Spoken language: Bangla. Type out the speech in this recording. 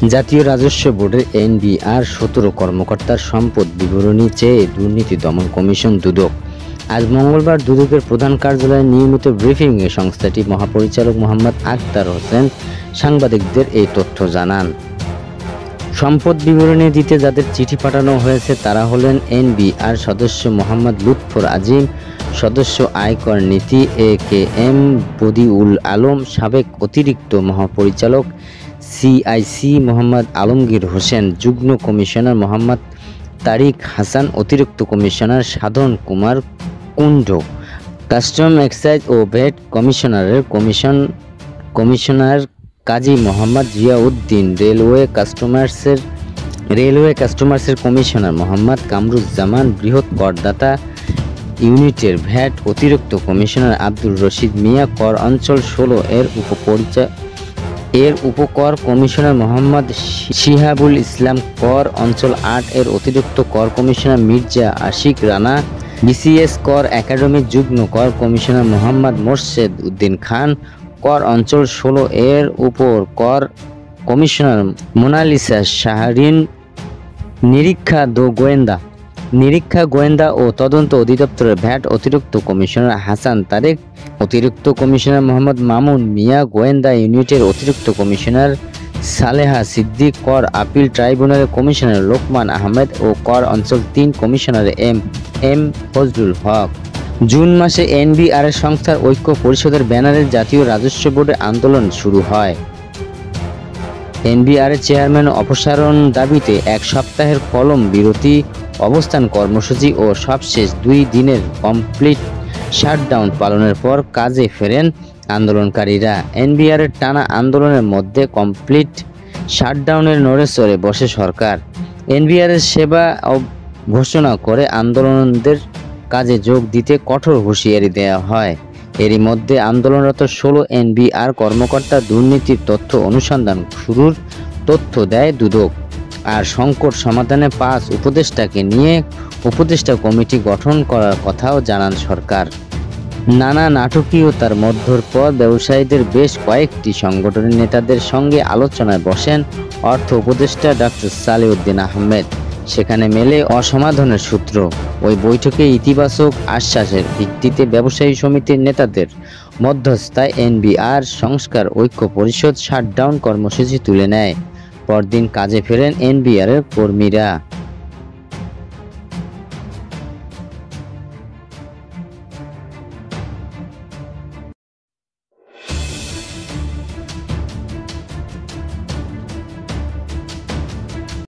জাতীয় রাজস্ব বোর্ডের এনবিআর 17 কর্মকর্তার সম্পদ বিবরণী চেয়ে দুর্নীতি দমন কমিশন দুদক আজ মঙ্গলবার দুদকের প্রধান কার্যালয়ে নিয়মিত ব্রিফিংয়ে সংস্থাটির মহাপরিচালক মোহাম্মদ আখতার হোসেন সাংবাদিকদের এই তথ্য জানান। সম্পদ বিবরণী দিতে যাদের চিঠি পাঠানো হয়েছে তারা হলেন এনবিআর সদস্য মোহাম্মদ লুৎফর আজিম, সদস্য আয়কর নীতি AKM বদিউল আলম, সাবেক অতিরিক্ত মহাপরিচালক CIC মোহাম্মদ আলমগীর হোসেন, যুগ্ম কমিশনার মোহাম্মদ তারিক হাসান, অতিরিক্ত কমিশনার সাধন কুমার কুণ্ড, কাস্টম এক্সাইজ ও VAT commissioner Kazi Mohammad Ziauddin, railway কাস্টমার্সের commissioner Mohammad Kamruzzaman, বৃহৎ করদাতা ইউনিটের ভ্যাট অতিরিক্ত কমিশনার আব্দুর রশিদ মিয়া, কর অঞ্চল 16 এর উপকর কমিশনার মোহাম্মদ শিহাবুল ইসলাম, কর অঞ্চল 8 এর অতিরিক্ত কর কমিশনার মির্জা আশিক রানা, BCS কর একাডেমির যুগ্ম কর কমিশনার মোহাম্মদ মোর্শেদ উদ্দিন খান, কর অঞ্চল 16 এর উপর কর কমিশনার মোনালিসা শাহরিন, নিরীক্ষা গোয়েন্দা ও তদন্ত অধিদপ্তরের ভ্যাট অতিরিক্ত কমিশনার হাসান তারেক, অতিরিক্ত কমিশনার মোহাম্মদ মামুন মিয়া, গোয়েন্দা ইউনিটের অতিরিক্ত কমিশনার সালেহা সিদ্দিক, কর আপিল ট্রাইব্যুনালের কমিশনার লোকমান আহমেদ ও কর অঞ্চল 3 কমিশনার এম ফজলুল হক। জুন মাসে এনবিআর সংস্থার ঐক্য পরিষদের ব্যানারে জাতীয় রাজস্ব বোর্ডে আন্দোলন শুরু হয়। এনবিআর চেয়ারম্যান অপসারণ দাবিতে 1 সপ্তাহের কলম বিরতি অবস্থান কর্মসূচি ও সবশেষ 2 দিনের কমপ্লিট শাটডাউন পালনের পর কাজে ফেরেন আন্দোলনকারীরা। এনবিআর টানা আন্দোলনের মধ্যে কমপ্লিট শাটডাউনের নড়েচড়ে বসে সরকার। এনবিআর সেবা ঘোষণা করে আন্দোলনদের কাজে যোগ দিতে কঠোর হুঁশিয়ারি দেওয়া হয়। এরই মধ্যে আন্দোলনরত 16 এনবিআর কর্মকর্তা দুর্নীতির তথ্য অনুসন্ধান শুরুর তথ্য দেয় দুদক। আর সংকট সমাধানে 5 উপদেষ্টাকে নিয়ে উপদেষ্টা কমিটি গঠন করার কথাও জানান সরকার। নানা নাটকীয়তার মধ্যর পর ব্যবসায়ীদের বেশ কয়েকটি সংগঠনের নেতাদের সঙ্গে আলোচনায় বসেন অর্থ উপদেষ্টা ডক্টর সালেউদ্দিন আহমেদ। সেখানে মেলে অসমাধানের সূত্র। ওই বৈঠকে ইতিবাচক আশ্বাসের ভিত্তিতে ব্যবসায়ী সমিতির নেতাদের মধ্যস্থায় এনবিআর সংস্কার ঐক্য পরিষদ শাটডাউন কর্মসূচি তুলে নেয়। পরদিন কাজে ফেরেন এনবিআর কর্মীরা।